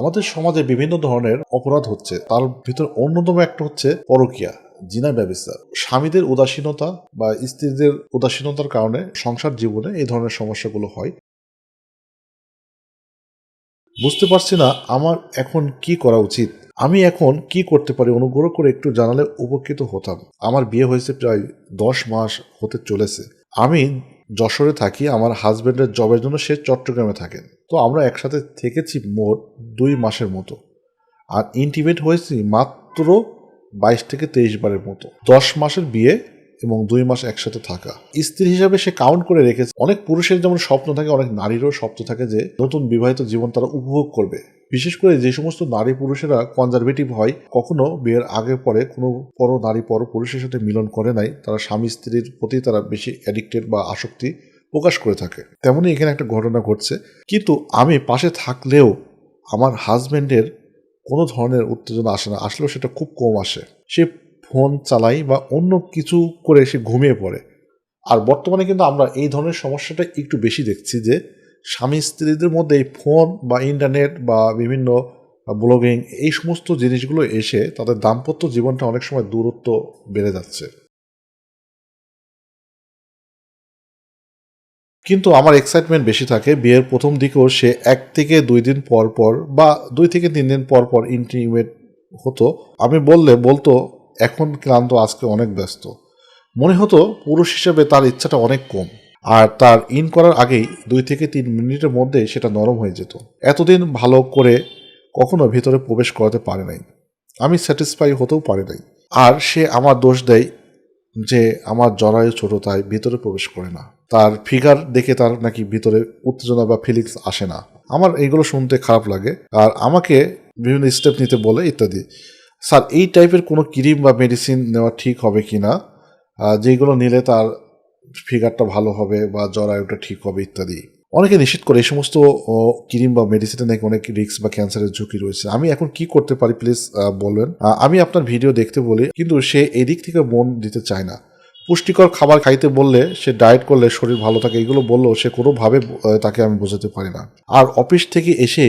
আমাদের সমাজে বিভিন্ন ধরনের অপরাধ হচ্ছে, তার ভিতর অন্যতম একটা হচ্ছে পরকীয়া, জিনা ব্যবস্থা। স্বামীদের উদাসীনতা বা স্ত্রীদের উদাসীনতার কারণে সংসার জীবনে এই ধরনের সমস্যাগুলো হয়। বুঝতে পারছি না আমার এখন কি করা উচিত। আমি এখন কি করতে পারি, অনুগ্রহ করে একটু জানালে উপকৃত হতাম। আমার বিয়ে হয়েছে প্রায় 10 মাস হতে চলেছে। আমি যশোরে থাকি, আমার হাজবেন্ডের জবের জন্য সে চট্টগ্রামে থাকেন। তো আমরা একসাথে থেকেছি মোট 2 মাসের মতো, আর ইন্টিমেট হয়েছি মাত্র 22 থেকে 23 বারের মতো। 10 মাসের বিয়ে এবং 2 মাস একসাথে থাকা। স্ত্রী হিসাবে সে কাউন্ট করে রেখেছে। অনেক পুরুষের যেমন স্বপ্ন থাকে, অনেক নারীরও স্বপ্ন থাকে যে নতুন বিবাহিত জীবন তারা উপভোগ করবে। বিশেষ করে যে সমস্ত নারী পুরুষেরা কনজারভেটিভ হয়, কখনো বিয়ের আগে পরে কোনো নারী পুরুষের সাথে মিলন করে নাই, তারা স্বামী স্ত্রীর প্রতি তারা বেশি অ্যাডিক্টেড বা আসক্তি প্রকাশ করে থাকে। তেমনই এখানে একটা ঘটনা ঘটছে। কিন্তু আমি পাশে থাকলেও আমার হাজবেন্ডের কোনো ধরনের উত্তেজনা আসে না, আসলেও সেটা খুব কম আসে। সে ফোন চালাই বা অন্য কিছু করে সে ঘুমিয়ে পড়ে। আর বর্তমানে কিন্তু আমরা এই ধরনের সমস্যাটা একটু বেশি দেখছি যে স্বামী স্ত্রীদের মধ্যে এই ফোন বা ইন্টারনেট বা বিভিন্ন ব্লগিং এই সমস্ত জিনিসগুলো এসে তাদের দাম্পত্য জীবনটা অনেক সময় দূরত্ব বেড়ে যাচ্ছে। কিন্তু আমার এক্সাইটমেন্ট বেশি থাকে। বিয়ের প্রথম দিকেও সে 1 থেকে 2 দিন পর পর বা 2 থেকে 3 দিন পর পর ইন্টিমেট হতো। আমি বলতো এখন ক্লান্ত, আজকে অনেক ব্যস্ত। মনে হতো পুরুষ হিসেবে তার ইচ্ছাটা অনেক কম, আর তার ইন করার আগেই 2 থেকে 3 মিনিটের মধ্যে সেটা নরম হয়ে যেত। এতদিন ভালো করে কখনো ভিতরে প্রবেশ করাতে পারে নাই, আমি স্যাটিসফাই হতেও পারি নাই। আর সে আমার দোষ দেয় যে আমার জরায়ু ছোট, তাই ভিতরে প্রবেশ করে না। তার ফিগার দেখে তার নাকি ভিতরে উত্তেজনা বা ফিলিংস আসে না। আমার এইগুলো শুনতে খারাপ লাগে, আর আমাকে বিভিন্ন স্টেপ নিতে বলে ইত্যাদি। স্যার, এই টাইপের কোনো ক্রিম বা মেডিসিন নেওয়া ঠিক হবে কি না, যেগুলো নিলে তার ফিগারটা ভালো হবে বা জরায়ুটা ঠিক হবে ইত্যাদি। অনেকে নিষেধ করে এই সমস্ত ক্রিম বা মেডিসিনে নাকি অনেক রিস্ক বা ক্যান্সারের ঝুঁকি রয়েছে। আমি এখন কি করতে পারি প্লিজ বলবেন। আমি আপনার ভিডিও দেখতে বলি, কিন্তু সে এদিক থেকে মন দিতে চায় না। পুষ্টিকর খাবার খাইতে বললে, সে ডায়েট করলে শরীর ভালো থাকে, এগুলো বললেও সে কোনোভাবে তাকে আমি বোঝাতে পারি না। আর অফিস থেকে এসে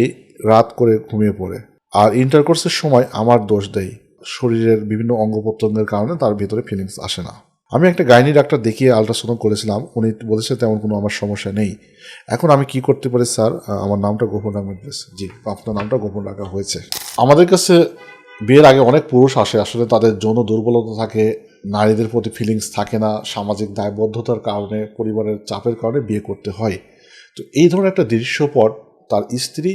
রাত করে ঘুমিয়ে পড়ে, আর ইন্টারকোর্সের সময় আমার দোষ দেয়। শরীরের বিভিন্ন অঙ্গ প্রত্যঙ্গের কারণে তার ভিতরে ফিলিংস আসে না। আমি একটা গাইনি ডাক্তার দেখিয়ে আল্ট্রাসাউন্ড করেছিলাম, উনি বলেছে তেমন কোনো আমার সমস্যা নেই। এখন আমি কি করতে পারি স্যার? আমার নামটা গোপন রাখবেন প্লিজ। জি, আপনার নামটা গোপন রাখা হয়েছে। আমাদের কাছে বিয়ের আগে অনেক পুরুষ আসে, আসলে তাদের যৌন দুর্বলতা থাকে, নারীদের প্রতি ফিলিংস থাকে না, সামাজিক দায়বদ্ধতার কারণে, পরিবারের চাপের কারণে বিয়ে করতে হয়। তো এই ধরনের একটা দৃশ্যপট তার স্ত্রী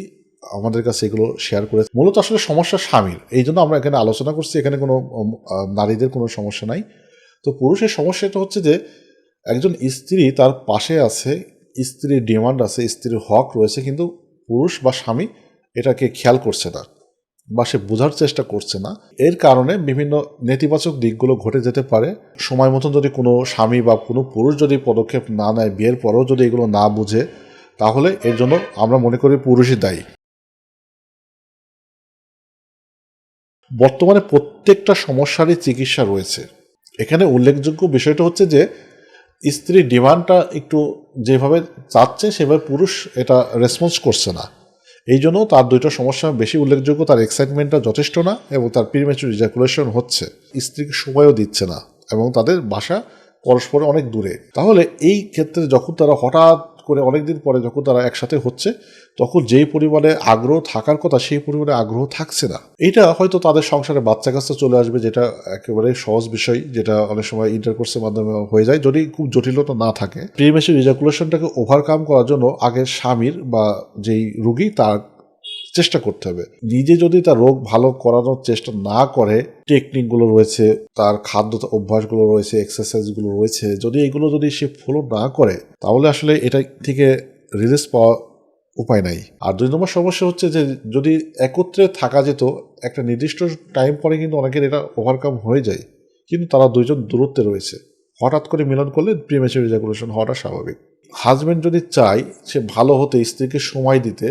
আমাদের কাছে এগুলো শেয়ার করে। মূলত আসলে সমস্যা স্বামীর, এই জন্য আমরা এখানে আলোচনা করছি। এখানে কোনো নারীদের কোনো সমস্যা নাই। তো পুরুষের সমস্যাটা হচ্ছে যে একজন স্ত্রী তার পাশে আছে, স্ত্রীর ডিমান্ড আছে, স্ত্রীর হক রয়েছে, কিন্তু পুরুষ বা স্বামী এটাকে খেয়াল করছে না বা সে বোঝার চেষ্টা করছে না। এর কারণে বিভিন্ন নেতিবাচক দিকগুলো ঘটে যেতে পারে। সময় মতন যদি কোনো স্বামী বা কোনো পুরুষ যদি পদক্ষেপ না নেয়, বিয়ের পরেও যদি এগুলো না বুঝে, তাহলে এর জন্য আমরা মনে করি পুরুষই দায়ী। বর্তমানে প্রত্যেকটা সমস্যারই চিকিৎসা রয়েছে। এখানে উল্লেখযোগ্য বিষয়টা হচ্ছে যে স্ত্রীর ডিমান্ডটা একটু যেভাবে চাচ্ছে সেভাবে পুরুষ এটা রেসপন্স করছে না। এই জন্য তার দুইটা সমস্যা বেশি উল্লেখযোগ্য। তার এক্সাইটমেন্টটা যথেষ্ট না এবং তার প্রিম্যাচুর ইজাকুলেশন হচ্ছে। স্ত্রীকে সময়ও দিচ্ছে না এবং তাদের বাসা পরস্পরে অনেক দূরে। তাহলে এই ক্ষেত্রে যখন তারা হঠাৎ করে অনেকদিন পরে যখন তারা একসাথে হচ্ছে, তখন যেই পরিমাণে আগ্রহ থাকার কথা সেই পরিমাণে আগ্রহ থাকছে না। এইটা হয়তো তাদের সংসারে বাচ্চা কাচ্চা চলে আসবে, যেটা একেবারে সহজ বিষয়, যেটা অনেক সময় ইন্টারকোর্সের মাধ্যমে হয়ে যায় যদি খুব জটিলতা না থাকে। প্রিম্যাচুর ইজাকুলেশনটাকে ওভারকাম করার জন্য আগে স্বামীর বা যেই রোগী তার চেষ্টা করতে হবে। নিজে যদি তার রোগ ভালো করানোর চেষ্টা না করে, টেকনিকগুলো রয়েছে, তার খাদ্য অভ্যাসগুলো রয়েছে, এক্সারসাইজগুলো রয়েছে, যদি এগুলো যদি সে ফলো না করে, তাহলে আসলে এটা থেকে রিলিজ পাওয়া উপায় নাই। আর 2 নম্বর সমস্যা হচ্ছে যে যদি একত্রে থাকা যেত একটা নির্দিষ্ট টাইম পরে, কিন্তু অনেকের এটা ওভারকাম হয়ে যায়, কিন্তু তারা দুইজন দূরত্বে রয়েছে। হঠাৎ করে মিলন করলে প্রিম্যাচুর ইজাকুলেশন হওয়াটা স্বাভাবিক। হাজব্যান্ড যদি চায় সে ভালো হতে, স্ত্রীকে সময় দিতে,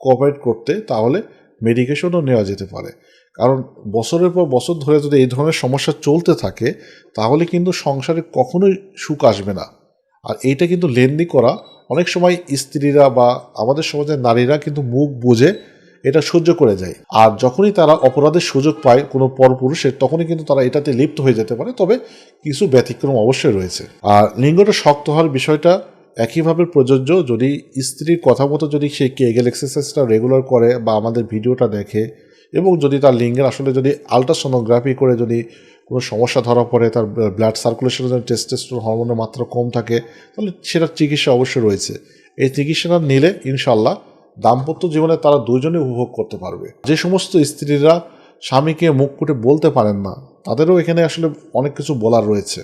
কোঅপারেট করতে, তাহলে মেডিকেশনও নেওয়া যেতে পারে। কারণ বছরের পর বছর ধরে যদি এই ধরনের সমস্যা চলতে থাকে, তাহলে কিন্তু সংসারে কখনোই সুখ আসবে না। আর এইটা কিন্তু লেনদি করা, অনেক সময় স্ত্রীরা বা আমাদের সমাজের নারীরা কিন্তু মুখ বুঝে এটা সহ্য করে যায়। আর যখনই তারা অপরাধের সুযোগ পায় কোনো পরপুরুষের, তখনই কিন্তু তারা এটাতে লিপ্ত হয়ে যেতে পারে। তবে কিছু ব্যতিক্রম অবশ্যই রয়েছে। আর লিঙ্গটা শক্ত হওয়ার বিষয়টা একইভাবে প্রযোজ্য। যদি স্ত্রীর কথা মতো যদি সে কেগেল এক্সারসাইজটা রেগুলার করে বা আমাদের ভিডিওটা দেখে, এবং যদি তার লিঙ্গের আসলে যদি আলট্রাসোনোগ্রাফি করে যদি কোনো সমস্যা ধরা পড়ে, তার ব্লাড সার্কুলেশনের জন্য টেস্টোস্টেরন হরমোনের মাত্রা কম থাকে, তাহলে সেটার চিকিৎসা অবশ্যই রয়েছে। এই চিকিৎসাটা নিলে ইনশাল্লাহ দাম্পত্য জীবনে তারা দুজনে উপভোগ করতে পারবে। যে সমস্ত স্ত্রীরা স্বামীকে মুখ ফুটে বলতে পারেন না, তাদেরও এখানে আসলে অনেক কিছু বলার রয়েছে।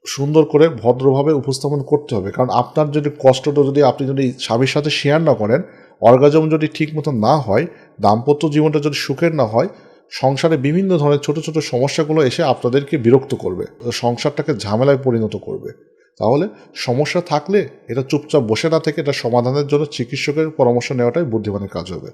সুন্দর করে ভদ্রভাবে উপস্থাপন করতে হবে। কারণ আপনার যদি কষ্টটা যদি আপনি যদি স্বামীর সাথে শেয়ার না করেন, অর্গাজম যদি ঠিক মতো না হয়, দাম্পত্য জীবনটা যদি সুখের না হয়, সংসারে বিভিন্ন ধরনের ছোট ছোট সমস্যাগুলো এসে আপনাদেরকে বিরক্ত করবে, সংসারটাকে ঝামেলায় পরিণত করবে। তাহলে সমস্যা থাকলে এটা চুপচাপ বসে না থেকে এটা সমাধানের জন্য চিকিৎসকের পরামর্শ নেওয়াটাই বুদ্ধিমানের কাজ হবে।